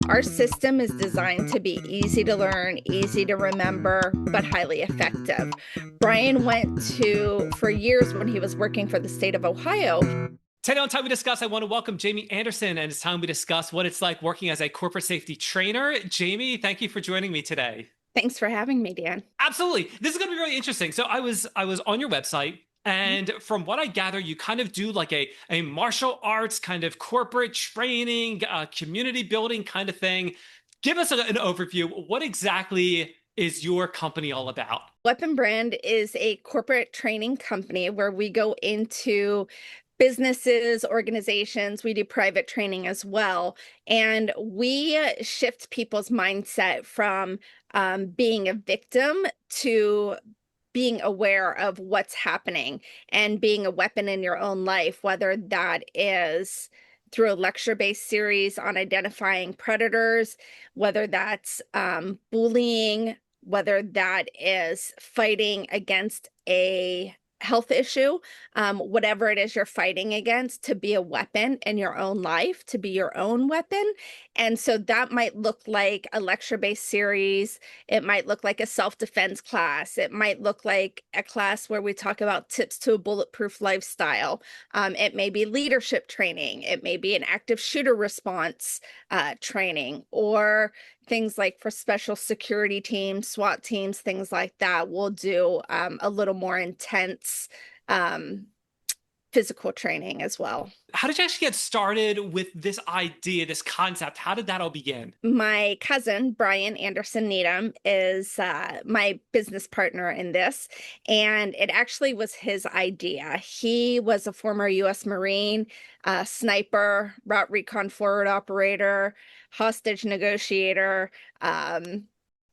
Our system is designed to be easy to learn, easy to remember, but highly effective. Brian went to, for years when he was working for the state of Ohio. Today on Time We Discuss, I want to welcome Jamie Anderson, and it's time we discuss what it's like working as a corporate safety trainer. Jamie, thank you for joining me today. Thanks for having me, Dan. Absolutely. This is going to be really interesting. So I was on your website, and from what I gather, you kind of do like a martial arts kind of corporate training, community building kind of thing. Give us an overview. What exactly is your company all about? Weapon Brand is a corporate training company where we go into businesses, organizations, we do private training as well. And we shift people's mindset from being a victim to being aware of what's happening and being a weapon in your own life, whether that is through a lecture-based series on identifying predators, whether that's bullying, whether that is fighting against a health issue, whatever it is you're fighting against, to be a weapon in your own life, to be your own weapon. And so that might look like a lecture-based series. It might look like a self-defense class. It might look like a class where we talk about tips to a bulletproof lifestyle. It may be leadership training. It may be an active shooter response training, or things like for special security teams, SWAT teams, things like that. We'll do a little more intense um, physical training as well. How did you actually get started with this idea, this concept? How did that all begin? My cousin, Brian Anderson Needham, is my business partner in this, and it actually was his idea. He was a former U.S. Marine, sniper, route recon forward operator, hostage negotiator,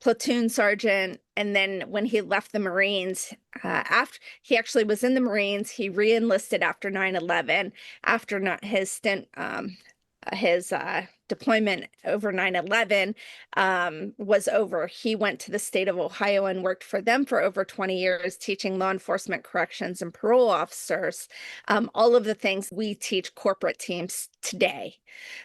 platoon sergeant, and then when he left the Marines, after he actually was in the Marines, he re-enlisted after 9/11, after not his stint, his deployment over 9/11 was over. He went to the state of Ohio and worked for them for over 20 years, teaching law enforcement, corrections, and parole officers, all of the things we teach corporate teams today.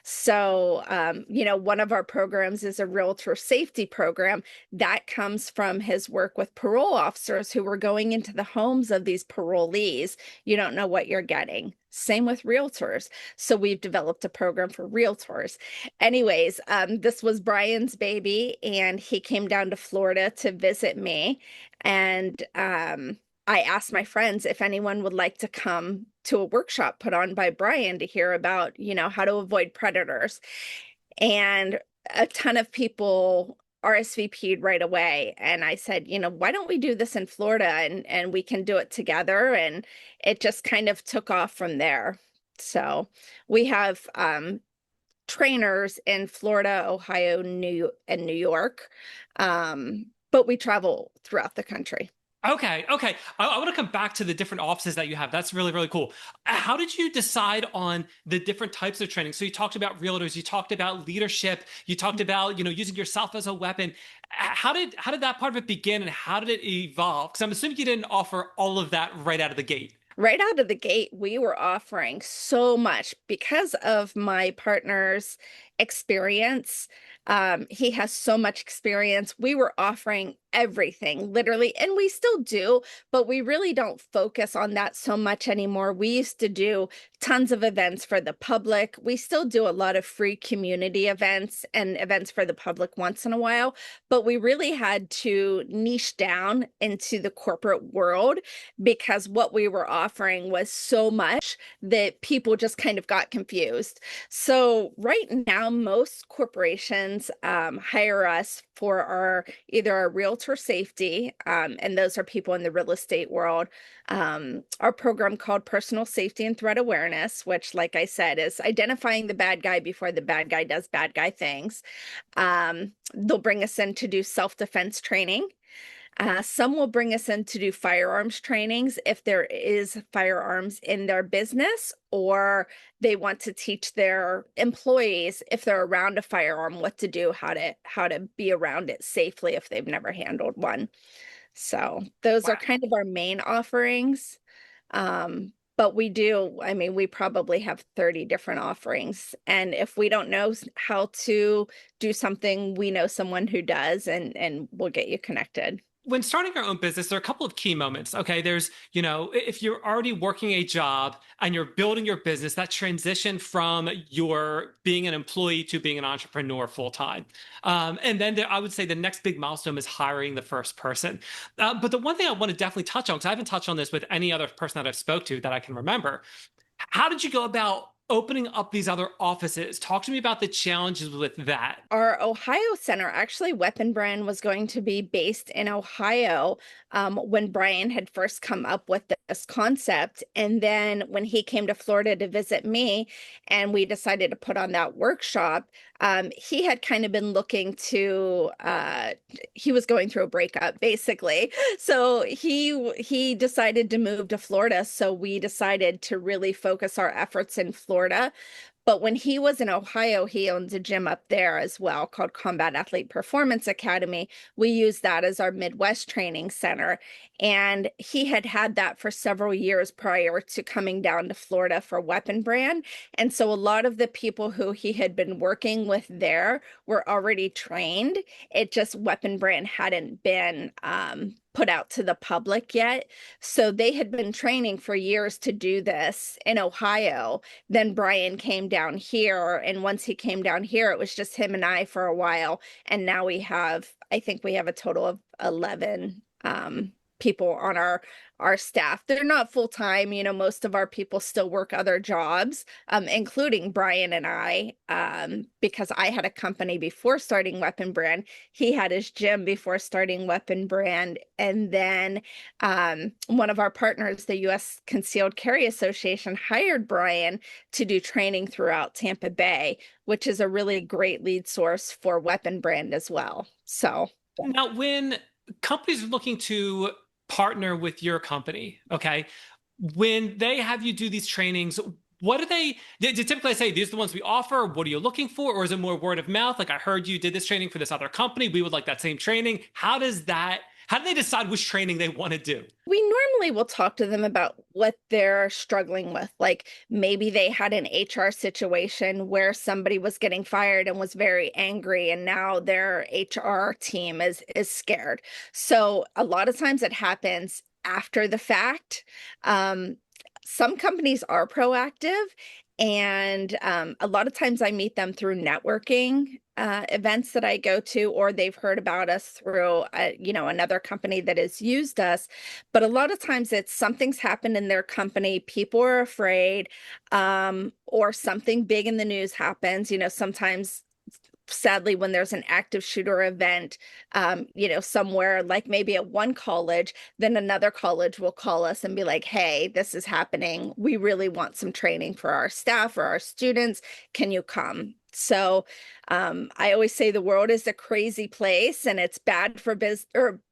So, one of our programs is a realtor safety program that comes from his work with parole officers who were going into the homes of these parolees. You don't know what you're getting. Same with realtors. So we've developed a program for realtors. Anyways, this was Brian's baby, and he came down to Florida to visit me. And I asked my friends if anyone would like to come to a workshop put on by Brian to hear about, how to avoid predators. And a ton of people RSVP'd right away. And I said, why don't we do this in Florida, and we can do it together? And it just kind of took off from there. So we have trainers in Florida, Ohio, and New York. But we travel throughout the country. Okay. I want to come back to the different offices that you have. That's really, really cool. How did you decide on the different types of training? So you talked about realtors, you talked about leadership, you talked about, using yourself as a weapon. How did that part of it begin, and how did it evolve? Because I'm assuming you didn't offer all of that right out of the gate. Right out of the gate, we were offering so much because of my partner's experience. He has so much experience. We were offering everything, literally, and we still do, but we really don't focus on that so much anymore. We used to do tons of events for the public. We still do a lot of free community events and events for the public once in a while, but we really had to niche down into the corporate world because what we were offering was so much that people just kind of got confused. So right now, most corporations hire us for either our realtor safety, and those are people in the real estate world, our program called Personal Safety and Threat Awareness, which, like I said, is identifying the bad guy before the bad guy does bad guy things. They'll bring us in to do self-defense training. Some will bring us in to do firearms trainings if there is firearms in their business, or they want to teach their employees, if they're around a firearm, what to do, how to be around it safely if they've never handled one. So those are Wow. kind of our main offerings. Um, But we do, I mean, we probably have 30 different offerings. And if we don't know how to do something, we know someone who does, and we'll get you connected. When starting your own business, there are a couple of key moments. Okay. There's, if you're already working a job and you're building your business, that transition from your being an employee to being an entrepreneur full time. And then I would say the next big milestone is hiring the first person. But the one thing I want to definitely touch on, because I haven't touched on this with any other person that I've spoke to that I can remember, how did you go about opening up these other offices? Talk to me about the challenges with that. Our Ohio center, actually, Weapon Brand was going to be based in Ohio when Brian had first come up with this concept. And then when he came to Florida to visit me and we decided to put on that workshop, he had kind of been looking to, he was going through a breakup, basically. So he decided to move to Florida. So we decided to really focus our efforts in Florida. But when he was in Ohio, he owns a gym up there as well called Combat Athlete Performance Academy. We use that as our Midwest training center. And he had had that for several years prior to coming down to Florida for Weapon Brand. And so a lot of the people who he had been working with there were already trained. It just Weapon Brand hadn't been put out to the public yet. So they had been training for years to do this in Ohio. Then Brian came down here, and once he came down here, it was just him and I for a while. And now I think we have a total of 11 people on our staff. They're not full time. Most of our people still work other jobs, including Brian and I, because I had a company before starting Weapon Brand. He had his gym before starting Weapon Brand. And then one of our partners, the U.S. Concealed Carry Association, hired Brian to do training throughout Tampa Bay, which is a really great lead source for Weapon Brand as well. So Now, when companies are looking to partner with your company, okay, when they have you do these trainings, what do they typically say? These are the ones we offer. What are you looking for? Or is it more word of mouth? Like, I heard you did this training for this other company. We would like that same training. How do they decide which training they want to do? we normally will talk to them about what they're struggling with. Like maybe they had an HR situation where somebody was getting fired and was very angry, and now their HR team is scared. So a lot of times it happens after the fact. Some companies are proactive, and a lot of times I meet them through networking events that I go to, or they've heard about us through, another company that has used us. But a lot of times it's something's happened in their company, people are afraid, or something big in the news happens. Sometimes sadly, when there's an active shooter event, somewhere like maybe at one college, then another college will call us and be like, hey, this is happening. We really want some training for our staff or our students. Can you come? So I always say the world is a crazy place, and it's bad for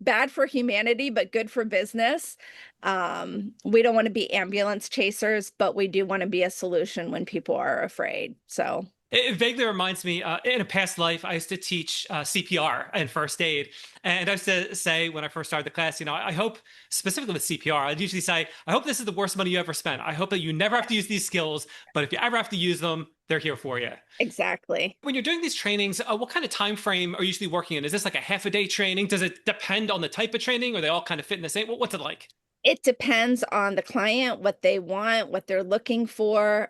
bad for humanity, but good for business. We don't want to be ambulance chasers, but we do want to be a solution when people are afraid. So It vaguely reminds me, in a past life, I used to teach CPR and first aid. And I used to say when I first started the class, I hope, specifically with CPR, I'd usually say, I hope this is the worst money you ever spent. I hope that you never have to use these skills, but if you ever have to use them, they're here for you. exactly. When you're doing these trainings, what kind of time frame are you usually working in? Is this like a half a day training? Does it depend on the type of training, or they all kind of fit in the same? What's it like? It depends on the client, what they want, what they're looking for.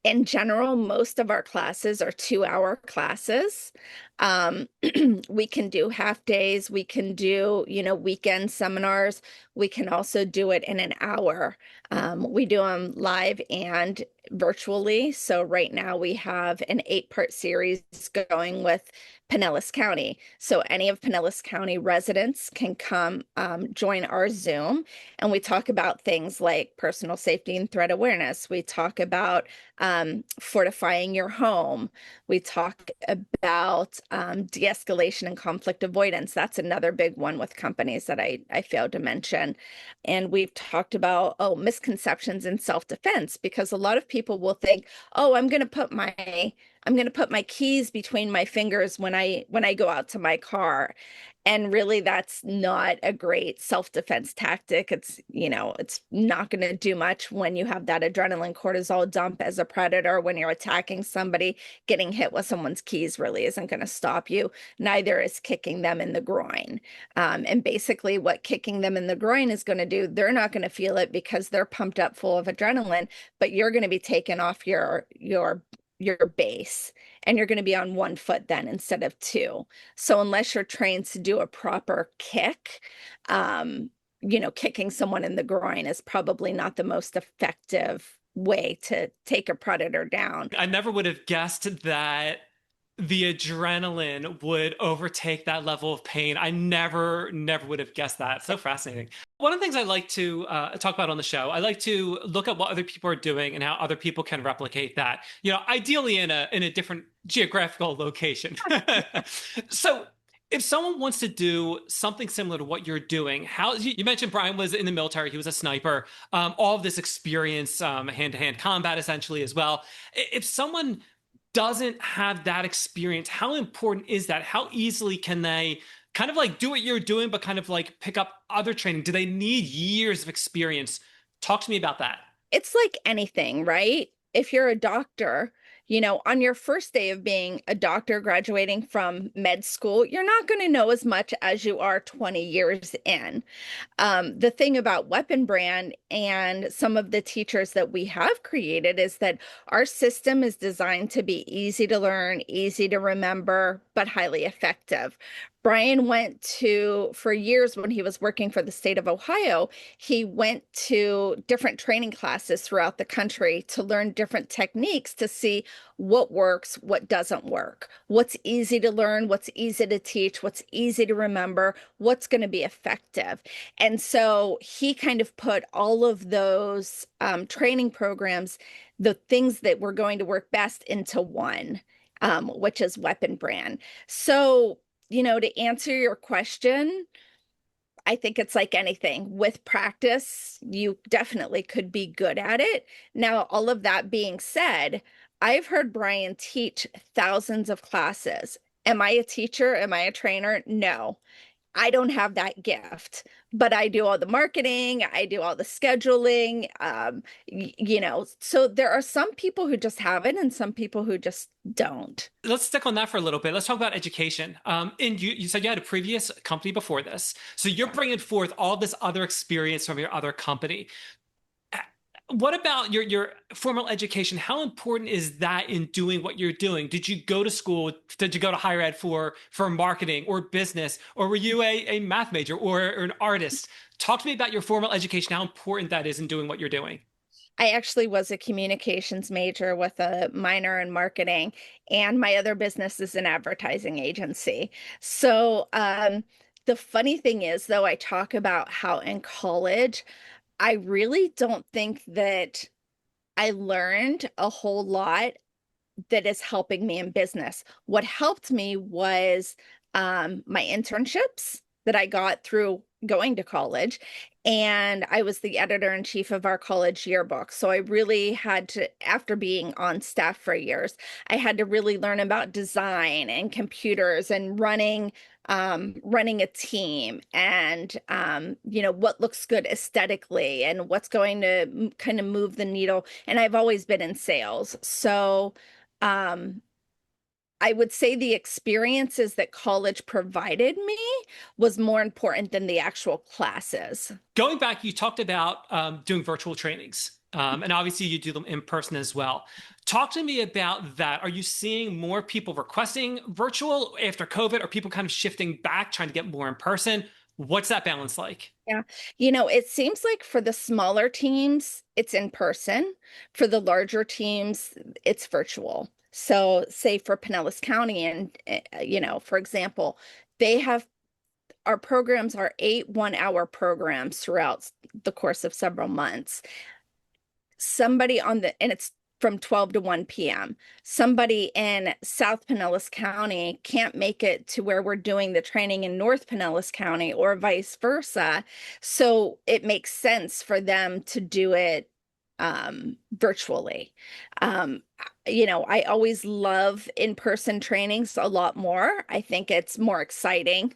In general, most of our classes are 2-hour classes. Um, we can do half days. We can do, weekend seminars. We can also do it in an hour. We do them live and virtually. So right now we have an 8-part series going with Pinellas County. So any of Pinellas County residents can come join our Zoom, and we talk about things like personal safety and threat awareness. We talk about fortifying your home. We talk about de-escalation and conflict avoidance. That's another big one with companies that I failed to mention. And we've talked about, misconceptions in self-defense, because a lot of people will think, oh, I'm going to put my I'm going to put my keys between my fingers when I go out to my car. And really, that's not a great self-defense tactic. It's not going to do much when you have that adrenaline cortisol dump as a predator when you're attacking somebody. Getting hit with someone's keys really isn't going to stop you. Neither is kicking them in the groin. And basically, what kicking them in the groin is going to do, they're not going to feel it because they're pumped up full of adrenaline, but you're going to be taken off your base, and you're going to be on one foot then instead of two. So unless you're trained to do a proper kick, kicking someone in the groin is probably not the most effective way to take a predator down. I never would have guessed that the adrenaline would overtake that level of pain. I never would have guessed that. So fascinating. One of the things I like to talk about on the show, I like to look at what other people are doing and how other people can replicate that. Ideally in a different geographical location. So if someone wants to do something similar to what you're doing, how you mentioned Brian was in the military, he was a sniper, all of this experience, hand-to-hand combat essentially as well. If someone doesn't have that experience, how important is that? How easily can they kind of like do what you're doing, but kind of like pick up other training? Do they need years of experience? Talk to me about that. It's like anything, right? If you're a doctor, on your first day of being a doctor graduating from med school, you're not going to know as much as you are 20 years in. The thing about Weapon Brand and some of the teachers that we have created is that our system is designed to be easy to learn, easy to remember, but highly effective. Brian for years when he was working for the state of Ohio, he went to different training classes throughout the country to learn different techniques to see what works, what doesn't work, what's easy to learn, what's easy to teach, what's easy to remember, what's going to be effective. And so he kind of put all of those training programs, the things that were going to work best into one, which is Weapon Brand. So, to answer your question, I think it's like anything. With practice, you definitely could be good at it. Now, all of that being said, I've heard Brian teach thousands of classes. Am I a teacher? Am I a trainer? No. I don't have that gift, but I do all the marketing, I do all the scheduling, so there are some people who just have it and some people who just don't. Let's stick on that for a little bit. Let's talk about education. And you said you had a previous company before this. So you're bringing forth all this other experience from your other company. What about your formal education? How important is that in doing what you're doing? Did you go to school? Did you go to higher ed for marketing or business? Or were you a math major or an artist? Talk to me about your formal education, how important that is in doing what you're doing. I actually was a communications major with a minor in marketing, and my other business is an advertising agency. So, the funny thing is, though, I talk about how in college, I really don't think that I learned a whole lot that is helping me in business. What helped me was my internships that I got through going to college. And I was the editor in chief of our college yearbook. So I really had to, after being on staff for years, I had to really learn about design and computers and running a team and what looks good aesthetically and what's going to kind of move the needle. And I've always been in sales. So um, I would say the experiences that college provided me was more important than the actual classes. Going back, you talked about doing virtual trainings. And obviously, you do them in person as well. Talk to me about that. Are you seeing more people requesting virtual after COVID? Are people kind of shifting back, trying to get more in person? What's that balance like? Yeah. It seems like for the smaller teams, it's in person. For the larger teams, it's virtual. So, say for Pinellas County, and, for example, they have our programs are 8 1-hour programs throughout the course of several months. And it's from 12 to 1 p.m. Somebody in South Pinellas County can't make it to where we're doing the training in North Pinellas County or vice versa. So it makes sense for them to do it virtually. Um, I always love in-person trainings a lot more. I think it's more exciting,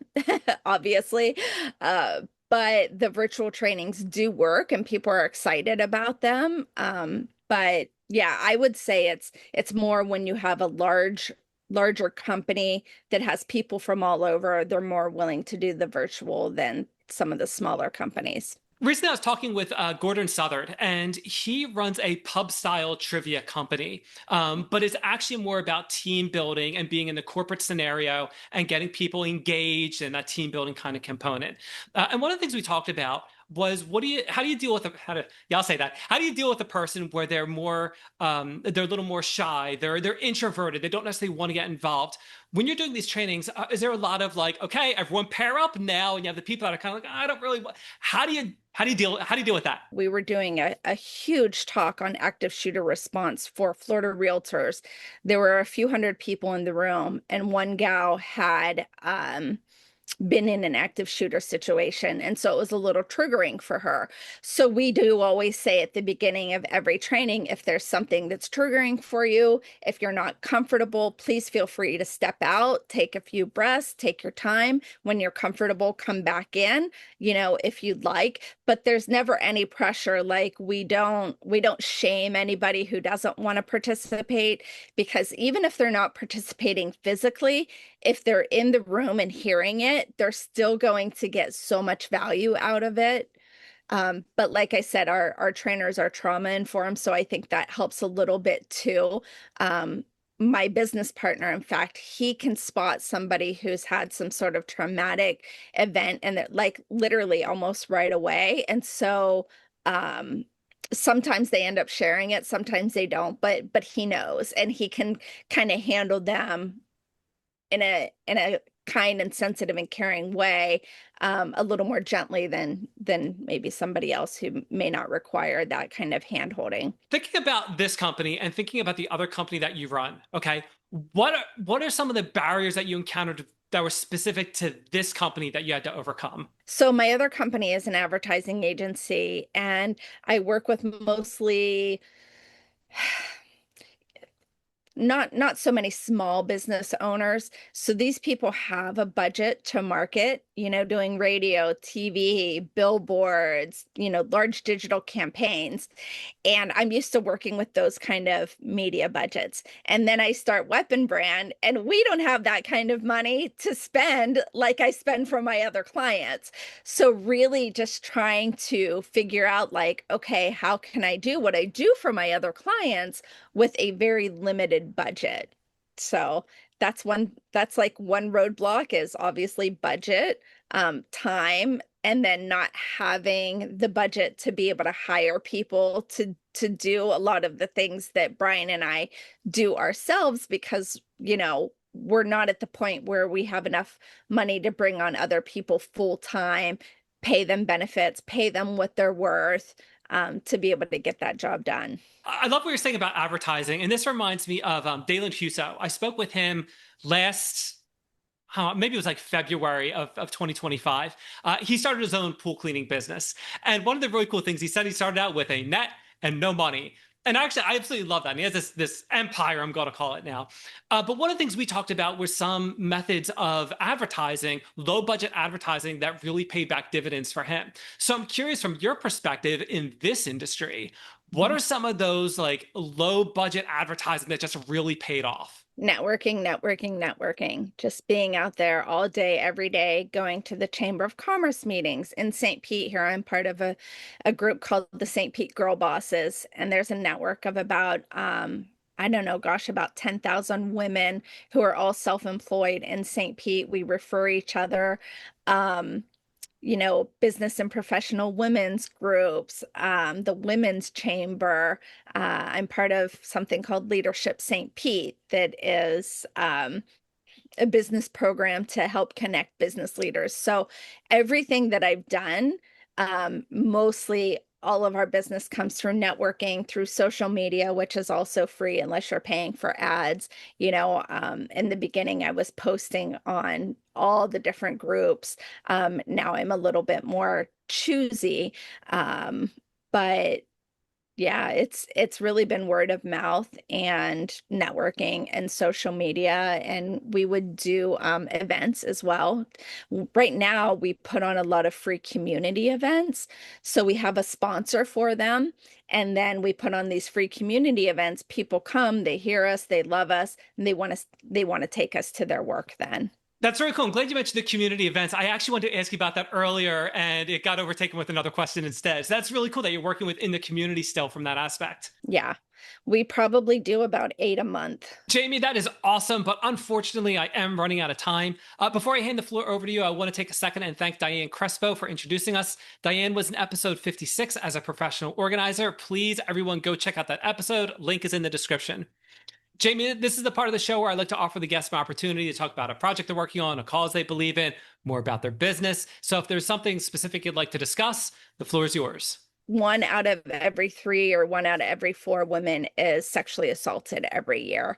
obviously. But the virtual trainings do work and people are excited about them. But yeah, I would say it's more when you have a larger company that has people from all over, they're more willing to do the virtual than some of the smaller companies. Recently, I was talking with Gordon Southard, and he runs a pub style trivia company, but it's actually more about team building and being in the corporate scenario and getting people engaged in that team building kind of component. And one of the things we talked about was how do you deal with yeah, I'll say that. How do you deal with a person where they're a little more shy, they're introverted, they don't necessarily want to get involved. When you're doing these trainings, is there a lot of like, okay, everyone pair up now, and you have the people that are kind of like, I don't really want. How do you deal with that? We were doing a huge talk on active shooter response for Florida realtors. There were a few hundred people in the room, and one gal had been in an active shooter situation. And so it was a little triggering for her. So we do always say at the beginning of every training, if there's something that's triggering for you, if you're not comfortable, please feel free to step out, take a few breaths, take your time. When you're comfortable, come back in, if you'd like. But there's never any pressure. Like we don't shame anybody who doesn't want to participate, because even if they're not participating physically, if they're in the room and hearing it, they're still going to get so much value out of it. But like I said, our trainers are trauma informed, so I think that helps a little bit too. My business partner, in fact, he can spot somebody who's had some sort of traumatic event, and that like literally almost right away. And so sometimes they end up sharing it, sometimes they don't, but he knows, and he can kind of handle them in a kind and sensitive and caring way, a little more gently than maybe somebody else who may not require that kind of hand holding. Thinking about this company and thinking about the other company that you run, okay, what are some of the barriers that you encountered that were specific to this company that you had to overcome? So my other company is an advertising agency, and I work with mostly not so many small business owners. So these people have a budget to market, doing radio, TV, billboards, large digital campaigns. And I'm used to working with those kind of media budgets. And then I start Weapon Brand, and we don't have that kind of money to spend like I spend for my other clients. So really just trying to figure out like, okay, how can I do what I do for my other clients with a very limited budget? So that's like one roadblock is obviously budget, time, and then not having the budget to be able to hire people to do a lot of the things that Brian and I do ourselves, because we're not at the point where we have enough money to bring on other people full time, pay them benefits, pay them what they're worth, to be able to get that job done. I love what you're saying about advertising, and this reminds me of Dalen Huso. I spoke with him last maybe it was like February of 2025. He started his own pool cleaning business. And one of the really cool things he said, he started out with a net and no money. And actually, I absolutely love that. And he has this empire, I'm going to call it now. But one of the things we talked about were some methods of advertising, low budget advertising that really paid back dividends for him. So I'm curious, from your perspective in this industry, what are some of those like low budget advertising that just really paid off? Networking, networking, networking. Just being out there all day, every day, going to the Chamber of Commerce meetings in St. Pete. Here, I'm part of a group called the St. Pete Girl Bosses, and there's a network of about I don't know, gosh, about 10,000 women who are all self-employed in St. Pete. We refer each other. Um, business and professional women's groups, the women's chamber. I'm part of something called Leadership St. Pete that is a business program to help connect business leaders. So everything that I've done, mostly all of our business comes through networking, through social media, which is also free unless you're paying for ads. In the beginning, I was posting on all the different groups. Now I'm a little bit more choosy. But Yeah, it's really been word of mouth and networking and social media, and we would do events as well. Right now, we put on a lot of free community events, so we have a sponsor for them, and then we put on these free community events. People come, they hear us, they love us, and they want to take us to their work then. That's very cool. I'm glad you mentioned the community events. I actually wanted to ask you about that earlier, and it got overtaken with another question instead. So that's really cool that you're working within the community still from that aspect. Yeah, we probably do about 8 a month. Jamie, that is awesome, but unfortunately, I am running out of time. Before I hand the floor over to you, I want to take a second and thank Diane Crespo for introducing us. Diane was in episode 56 as a professional organizer. Please, everyone, go check out that episode. Link is in the description. Jamie, this is the part of the show where I like to offer the guests an opportunity to talk about a project they're working on, a cause they believe in, more about their business. So if there's something specific you'd like to discuss, the floor is yours. 1 out of every 3 or 1 out of every 4 women is sexually assaulted every year.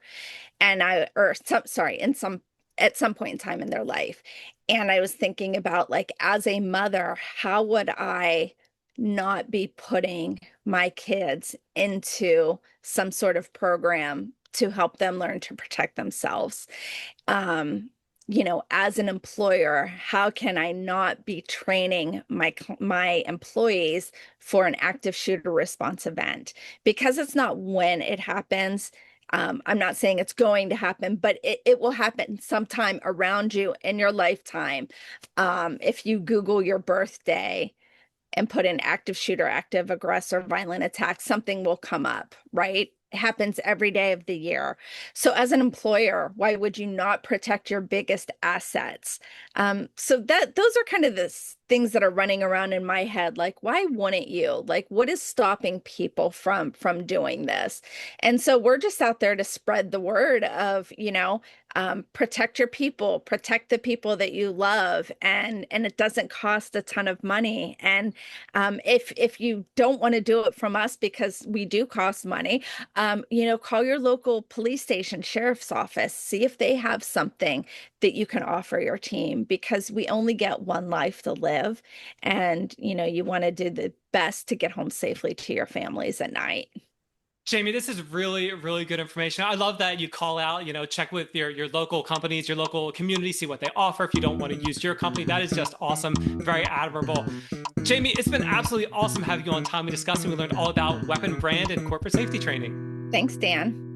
And in some at some point in time in their life. And I was thinking about, like, as a mother, how would I not be putting my kids into some sort of program to help them learn to protect themselves? um, as an employer, how can I not be training my employees for an active shooter response event? Because it's not when it happens. I'm not saying it's going to happen, but it will happen sometime around you in your lifetime. If you Google your birthday and put in active shooter, active aggressor, violent attack, something will come up, right? It happens every day of the year. So as an employer, why would you not protect your biggest assets? So that those are kind of the things that are running around in my head. Like, why wouldn't you? Like, what is stopping people from doing this? And so we're just out there to spread the word of, protect your people, protect the people that you love, and it doesn't cost a ton of money. And if you don't want to do it from us because we do cost money, call your local police station, sheriff's office, see if they have something that you can offer your team, because we only get one life to live, and you want to do the best to get home safely to your families at night. Jamie, this is really, really good information. I love that you call out, check with your local companies, your local community, see what they offer if you don't want to use your company. That is just awesome. Very admirable. Jamie, it's been absolutely awesome having you on Time We Discussed, and we learned all about weapon brand and corporate safety training. Thanks, Dan.